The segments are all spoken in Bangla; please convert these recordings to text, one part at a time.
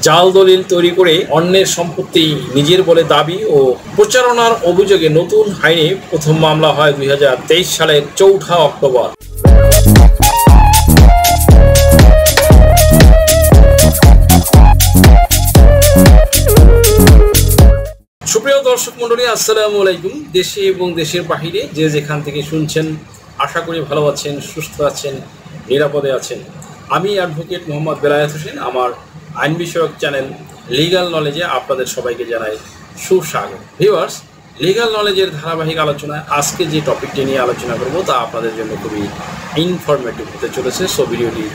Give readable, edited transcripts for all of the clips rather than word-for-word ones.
জাল দলিল তৈরি করে অন্যের সম্পত্তি নিজের বলে দাবি ও প্রচারণার অভিযোগে নতুন আইনে প্রথম মামলা হয় 2023 সালের 4 অক্টোবর। সুপ্রিয় দর্শক মণ্ডলী, আসসালামু আলাইকুম। দেশে এবং দেশের বাহিরে যে যেখান থেকে শুনছেন, আশা করি ভালো আছেন, সুস্থ আছেন, নিরাপদে আছেন। আমি অ্যাডভোকেট মোহাম্মদ বেলায়েত হোসেন। আমার আইন বিষয়ক চ্যানেল লিগ্যাল নলেজে আপনাদের সবাইকে জানাই সুস্বাগত। ভিউয়ার্স, লিগ্যাল নলেজের ধারাবাহিক আলোচনায় আজকে যে টপিকটি নিয়ে আলোচনা করব তা আপনাদের জন্য খুবই ইনফরমেটিভ হতে চলেছে। সো ভিডিওটি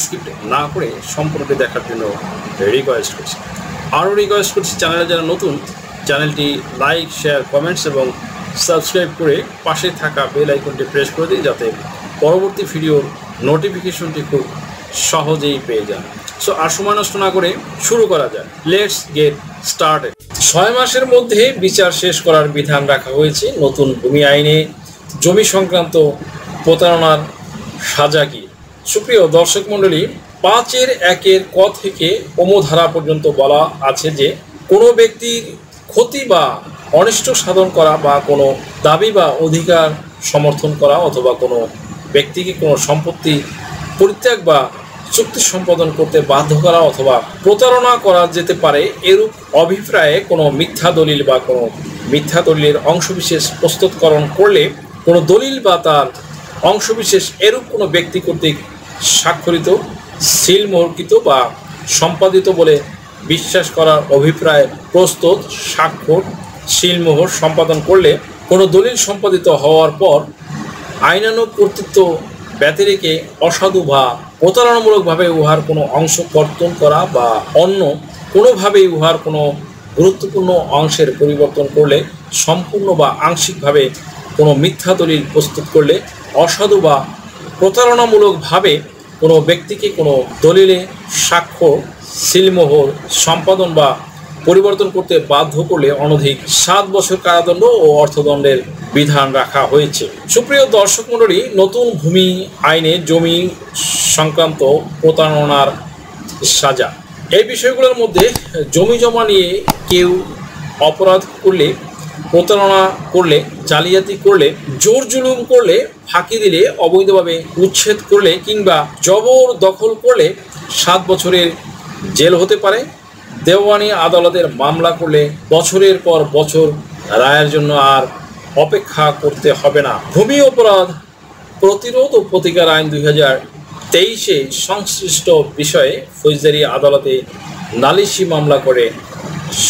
স্কিপ না করে সম্পূর্ণটি দেখার জন্য রিকোয়েস্ট করছি। আরও রিকোয়েস্ট করছি, চ্যানেলে যারা নতুন, চ্যানেলটি লাইক, শেয়ার, কমেন্টস এবং সাবস্ক্রাইব করে পাশে থাকা বেল আইকনটি প্রেস করে দিন, যাতে পরবর্তী ভিডিওর নোটিফিকেশনটি খুব সহজেই পেয়ে যান। সো আর সময় নষ্ট না করে শুরু করা যায়। Let's get started. 6 মাসের মধ্যে বিচার শেষ করার বিধান রাখা হয়েছে নতুন ভূমি আইনে। জমি সংক্রান্ত প্রতারণার সাজা কি? সুপ্রিয় দর্শক মণ্ডলী, 5(1) ক থেকে ধারা পর্যন্ত বলা আছে যে কোনো ব্যক্তির ক্ষতি বা অনিষ্ট সাধন করা বা কোনো দাবি বা অধিকার সমর্থন করা অথবা কোনো ব্যক্তিকে কোনো সম্পত্তি পরিত্যাগ বা চুক্তি সম্পাদন করতে বাধ্য করা অথবা প্রতারণা করা যেতে পারে, এরূপ অভিপ্রায়ে কোনো মিথ্যা দলিল বা কোনো মিথ্যা দলিলের অংশবিশেষ প্রস্তুতকরণ করলে কোনো দলিল বা তার অংশবিশেষ এরূপ কোনো ব্যক্তি কর্তৃক স্বাক্ষরিত, সিলমোহরকৃত বা সম্পাদিত বলে বিশ্বাস করার অভিপ্রায় প্রস্তুত, স্বাক্ষর, সিলমোহর সম্পাদন করলে কোনো দলিল সম্পাদিত হওয়ার পর আইনানুগ কর্তৃত্ব ব্যতিরেকে অসাধু বা প্রতারণামূলকভাবে উহার কোনো অংশ কর্তন করা বা অন্য কোনোভাবেই উহার কোনো গুরুত্বপূর্ণ অংশের পরিবর্তন করলে, সম্পূর্ণ বা আংশিকভাবে কোনো মিথ্যা দলিল প্রস্তুত করলে, অসাধু বা প্রতারণামূলকভাবে কোনো ব্যক্তিকে কোনো দলিলে স্বাক্ষর, সিলমোহর সম্পাদন বা পরিবর্তন করতে বাধ্য করলে অনধিক 7 বছর কারাদণ্ড ও অর্থদণ্ডের বিধান রাখা হয়েছে। সুপ্রিয় দর্শক মণ্ডলী, নতুন ভূমি আইনে জমি সংক্রান্ত প্রতারণার সাজা। এই বিষয়গুলোর মধ্যে জমি জমা নিয়ে কেউ অপরাধ করলে, প্রতারণা করলে, জালিয়াতি করলে, জোর জুলুম করলে, ফাঁকি দিলে, অবৈধভাবে উচ্ছেদ করলে কিংবা জবর দখল করলে 7 বছরের জেল হতে পারে। দেওয়ানি আদালতের মামলা করলে বছরের পর বছর রায়ের জন্য আর অপেক্ষা করতে হবে না। ভূমি অপরাধ প্রতিরোধ ও প্রতিকার আইন 2023-এ সংশ্লিষ্ট বিষয়ে ফৌজদারি আদালতে নালিশি মামলা করে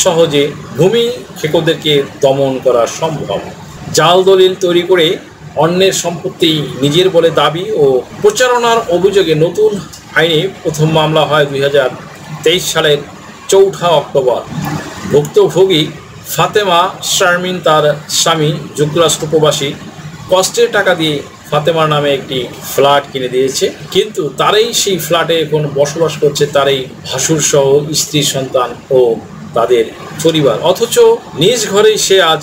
সহজে ভূমি খেকোদেরকে দমন করা সম্ভব। জাল দলিল তৈরি করে অন্যের সম্পত্তি নিজের বলে দাবি ও প্রচারণার অভিযোগে নতুন আইনে প্রথম মামলা হয় 2023 সালের 4 অক্টোবর। ভুক্তভোগী ফাতেমা শারমিন তার স্বামী যুক্তরাষ্ট্র প্রবাসী কষ্টের টাকা দিয়ে ফাতেমার নামে একটি ফ্ল্যাট কিনে দিয়েছে, কিন্তু তারই সেই ফ্ল্যাটে এখন বসবাস করছে তারই ভাসুর সহ স্ত্রী, সন্তান ও তাদের পরিবার। অথচ নিজ ঘরেই সে আজ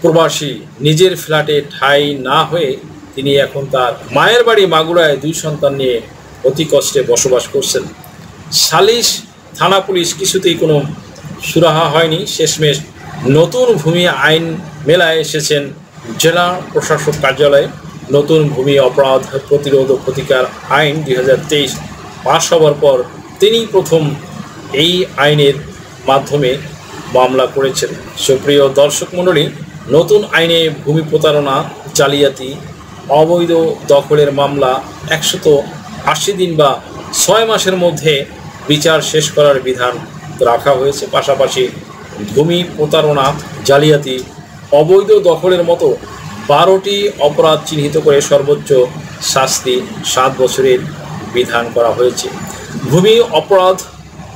প্রবাসী। নিজের ফ্ল্যাটে ঠাঁই না হয়ে তিনি এখন তার মায়ের বাড়ি মাগুরায় 2 সন্তান নিয়ে অতি কষ্টে বসবাস করছেন। সালিশ, থানা, পুলিশ কিছুতেই কোনো সুরাহা হয়নি। শেষমেশ নতুন ভূমি আইন মেলায় এসেছেন জেলা প্রশাসক কার্যালয়ে। নতুন ভূমি অপরাধ প্রতিরোধ ও প্রতিকার আইন 2023 পাশ হওয়ার পর তিনি প্রথম এই আইনের মাধ্যমে মামলা করেছেন। সুপ্রিয় দর্শক মণ্ডলী, নতুন আইনে ভূমি প্রতারণা, জালিয়াতি, অবৈধ দখলের মামলা 180 দিন বা 6 মাসের মধ্যে বিচার শেষ করার বিধান রাখা হয়েছে। পাশাপাশি ভূমি প্রতারণা, জালিয়াতি, অবৈধ দখলের মতো 12টি অপরাধ চিহ্নিত করে সর্বোচ্চ শাস্তি 7 বছরের বিধান করা হয়েছে। ভূমি অপরাধ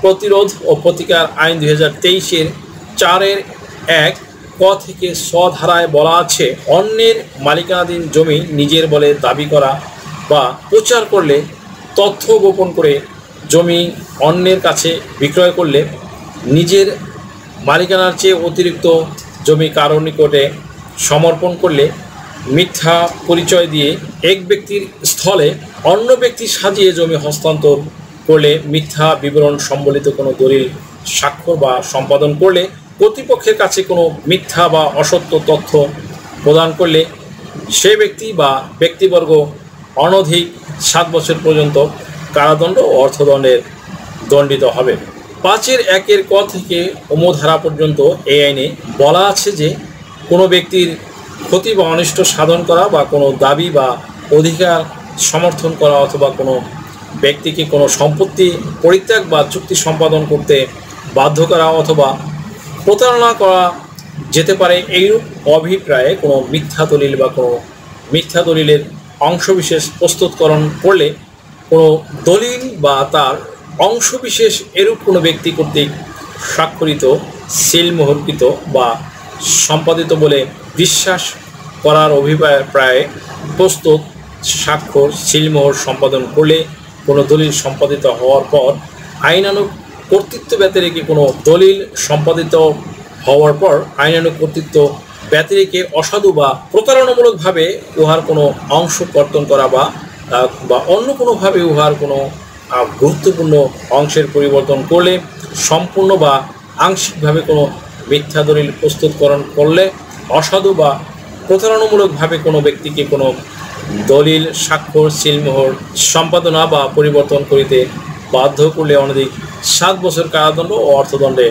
প্রতিরোধ ও প্রতিকার আইন 2023-এর 4(1) ক থেকে স ধারায় বলা আছে, অন্যের মালিকানাধীন জমি নিজের বলে দাবি করা বা প্রচার করলে, তথ্য গোপন করে জমি অন্যের কাছে বিক্রয় করলে, নিজের মালিকানার চেয়ে অতিরিক্ত জমি কারো নিকটে সমর্পণ করলে, মিথ্যা পরিচয় দিয়ে এক ব্যক্তির স্থলে অন্য ব্যক্তি সাজিয়ে জমি হস্তান্তর করলে, মিথ্যা বিবরণ সম্বলিত কোনো দলিল স্বাক্ষর বা সম্পাদন করলে, কর্তৃপক্ষের কাছে কোনো মিথ্যা বা অসত্য তথ্য প্রদান করলে সেই ব্যক্তি বা ব্যক্তিবর্গ অনধিক 7 বছর পর্যন্ত কারাদণ্ড ও অর্থদণ্ডের দণ্ডিত হবে। 5(1) ক থেকে ধারা পর্যন্ত এই আইনে বলা আছে যে কোনো ব্যক্তির ক্ষতি বা অনিষ্ট সাধন করা বা কোনো দাবি বা অধিকার সমর্থন করা অথবা কোনো ব্যক্তিকে কোনো সম্পত্তি পরিত্যাগ বা চুক্তি সম্পাদন করতে বাধ্য করা অথবা প্রতারণা করা যেতে পারে। এইরূপ অভিপ্রায়ে কোনো মিথ্যা দলিল বা কোনো মিথ্যা দলিলের অংশবিশেষ প্রস্তুতকরণ করলে কোনো দলিল বা তার অংশবিশেষ এরূপ কোনো ব্যক্তি কর্তৃক স্বাক্ষরিত, সিলমোহরকৃত বা সম্পাদিত বলে বিশ্বাস করার অভিপ্রায়ে প্রস্তুত স্বাক্ষর, সিলমোহর সম্পাদন করলে কোনো দলিল সম্পাদিত হওয়ার পর আইনানুগ কর্তৃত্ব ব্যতিরেকে কোনো দলিল সম্পাদিত হওয়ার পর আইনানুগ কর্তৃত্ব ব্যতিরেকে অসাধু বা প্রতারণামূলকভাবে উহার কোনো অংশ কর্তন করা বা অন্য কোনোভাবে উহার কোনো গুরুত্বপূর্ণ অংশের পরিবর্তন করলে, সম্পূর্ণ বা আংশিকভাবে কোনো মিথ্যা দলিল প্রস্তুতকরণ করলে, অসাধু বা প্রতারণামূলকভাবে কোনো ব্যক্তিকে কোনো দলিল স্বাক্ষর, সিলমোহর সম্পাদনা বা পরিবর্তন করিতে বাধ্য করলে অনধিক 7 বছর কারাদণ্ড ও অর্থদণ্ডে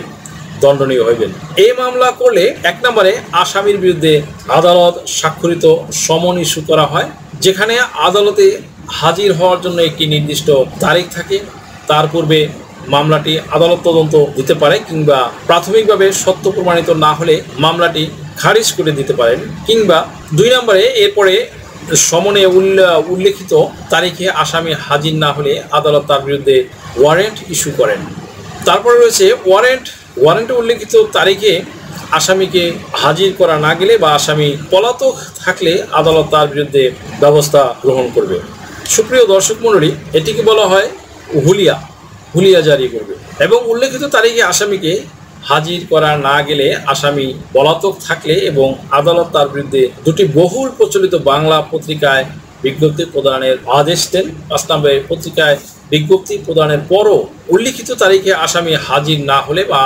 দণ্ডনীয় হইবেন। এই মামলা করলে 1 নম্বরে আসামির বিরুদ্ধে আদালত স্বাক্ষরিত সমন ইস্যু করা হয়, যেখানে আদালতে হাজির হওয়ার জন্য একটি নির্দিষ্ট তারিখ থাকে। তার পূর্বে মামলাটি আদালত তদন্ত দিতে পারে কিংবা প্রাথমিকভাবে সত্য প্রমাণিত না হলে মামলাটি খারিজ করে দিতে পারেন, কিংবা 2 নম্বরে এরপরে সমনে উল্লেখিত তারিখে আসামি হাজির না হলে আদালত তার বিরুদ্ধে ওয়ারেন্ট ইস্যু করেন। তারপরে রয়েছে ওয়ারেন্টে উল্লেখিত তারিখে আসামিকে হাজির করা না গেলে বা আসামি পলাতক থাকলে আদালত তার বিরুদ্ধে ব্যবস্থা গ্রহণ করবে। সুপ্রিয় দর্শক মণ্ডলী, এটিকে বলা হয় হুলিয়া জারি করবে। এবং উল্লেখিত তারিখে আসামিকে হাজির করা না গেলে আসামি পলাতক থাকলে এবং আদালত তার বিরুদ্ধে 2টি বহুল প্রচলিত বাংলা পত্রিকায় বিজ্ঞপ্তি প্রদানের আদেশ দেন। 5 নম্বরে পত্রিকায় বিজ্ঞপ্তি প্রদানের পরও উল্লিখিত তারিখে আসামি হাজির না হলে বা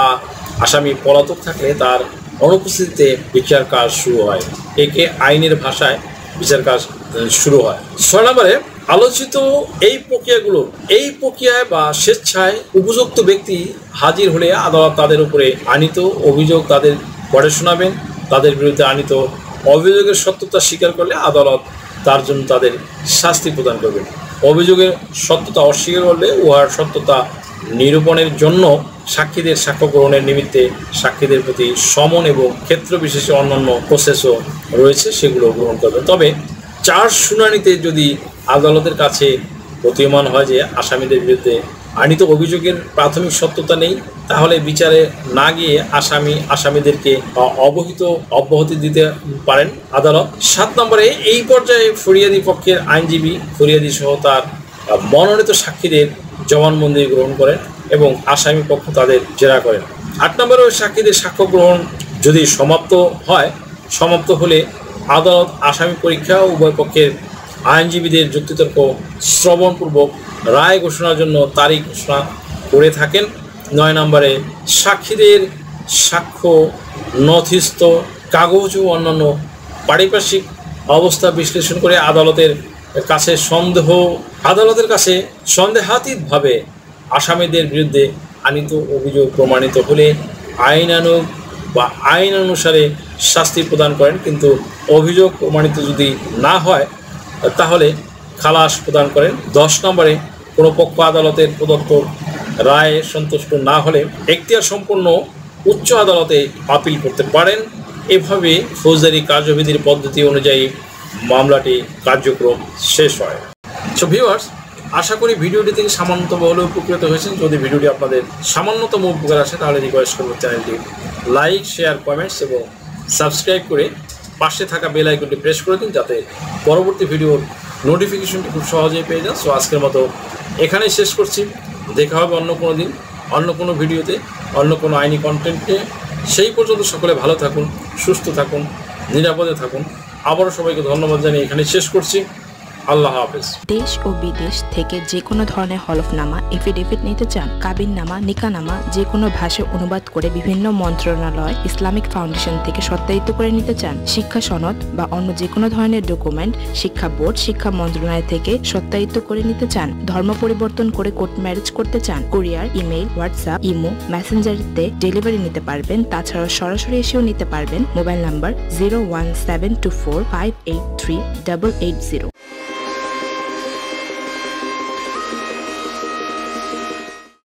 আসামি পলাতক থাকলে তার অনুপস্থিতিতে বিচার কাজ শুরু হয়। একে আইনের ভাষায় বিচার কাজ শুরু হয়। 6 নম্বরে আলোচিত এই প্রক্রিয়ায় বা স্বেচ্ছায় উপযুক্ত ব্যক্তি হাজির হলে আদালত তাদের উপরে আনিত অভিযোগ তাদের পড়ে শোনাবেন। তাদের বিরুদ্ধে আনিত অভিযোগের সত্যতা স্বীকার করলে আদালত তার জন্য তাদের শাস্তি প্রদান করবেন। অভিযোগের সত্যতা অস্বীকার করলে উহার সত্যতা নিরূপণের জন্য সাক্ষীদের সাক্ষ্য গ্রহণের নিমিত্তে সাক্ষীদের প্রতি সমন এবং ক্ষেত্র বিশেষে অন্যান্য প্রসেসও রয়েছে, সেগুলো গ্রহণ করবে। তবে চার্জ শুনানিতে যদি আদালতের কাছে প্রতীয়মান হয় যে আসামিদের বিরুদ্ধে আনিত অভিযোগের প্রাথমিক সত্যতা নেই, তাহলে বিচারে না গিয়ে আসামিদেরকে অব্যাহতি দিতে পারেন আদালত। 7 নম্বরে এই পর্যায়ে ফরিয়াদি পক্ষের আইনজীবী ফরিয়াদি সহ তার মনোনীত সাক্ষীদের জবানবন্দি গ্রহণ করেন এবং আসামি পক্ষ তাদের জেরা করেন। 8 নম্বরে সাক্ষীদের সাক্ষ্য গ্রহণ যদি সমাপ্ত হলে আদালত আসামি পরীক্ষা উভয় পক্ষের আইনজীবীদের যুক্তিতর্ক শ্রবণপূর্বক রায় ঘোষণার জন্য তারিখ ঘোষণা করে থাকেন। 9 নম্বরে সাক্ষীদের সাক্ষ্য, নথিস্থ কাগজ ও অন্যান্য পারিপার্শ্বিক অবস্থা বিশ্লেষণ করে আদালতের কাছে সন্দেহাতীতভাবে আসামিদের বিরুদ্ধে আনিত অভিযোগ প্রমাণিত হলে আইন অনুসারে শাস্তি প্রদান করেন, কিন্তু অভিযোগ প্রমাণিত যদি না হয় তাহলে খালাস প্রদান করেন। 10 নম্বরে কোনো পক্ষ আদালতের প্রদত্ত রায়ে সন্তুষ্ট না হলে এখতিয়ার সম্পন্ন উচ্চ আদালতে আপিল করতে পারেন। এভাবে ফৌজদারি কার্যবিধির পদ্ধতি অনুযায়ী মামলাটি কার্যক্রম শেষ হয়। সো ভিউয়ার্স, আশা করি ভিডিওটি থেকে সামান্যতম হলেও উপকৃত হয়েছেন। যদি ভিডিওটি আপনাদের সামান্যতম উপকার আসে তাহলে রিকোয়েস্ট করব চ্যানেলটি লাইক, শেয়ার, কমেন্টস এবং সাবস্ক্রাইব করে পাশে থাকা বেল আইকনটি প্রেস করে দিন, যাতে পরবর্তী ভিডিওর নোটিফিকেশনটি খুব সহজেই পেয়ে যান। সো আজকের মতো এখানেই শেষ করছি। দেখা হবে অন্য কোনো দিন, অন্য কোনো ভিডিওতে, অন্য কোনো আইনি কন্টেন্টে। সেই পর্যন্ত সকলে ভালো থাকুন, সুস্থ থাকুন, নিরাপদে থাকুন। আবারও সবাইকে ধন্যবাদ জানিয়ে এখানে শেষ করছি। আল্লাহ হাফেজ। দেশ ও বিদেশ থেকে যে কোনো ধরনের হলফনামা, এফিডেভিট নিতে চান, কাবিননামা, নিকানামা যে কোনো ভাষায় অনুবাদ করে বিভিন্ন মন্ত্রণালয়, ইসলামিক ফাউন্ডেশন থেকে সত্যায়িত করে নিতে চান, শিক্ষা সনদ বা অন্য যে কোনো ধরনের ডকুমেন্ট শিক্ষা বোর্ড, শিক্ষা মন্ত্রণালয় থেকে সত্যায়িত করে নিতে চান, ধর্ম পরিবর্তন করে কোর্ট ম্যারেজ করতে চান, কুরিয়ার, ইমেইল, হোয়াটসঅ্যাপ, ইমো, মেসেঞ্জারিতে ডেলিভারি নিতে পারবেন। তাছাড়াও সরাসরি এসেও নিতে পারবেন। Mobile number 01724583880।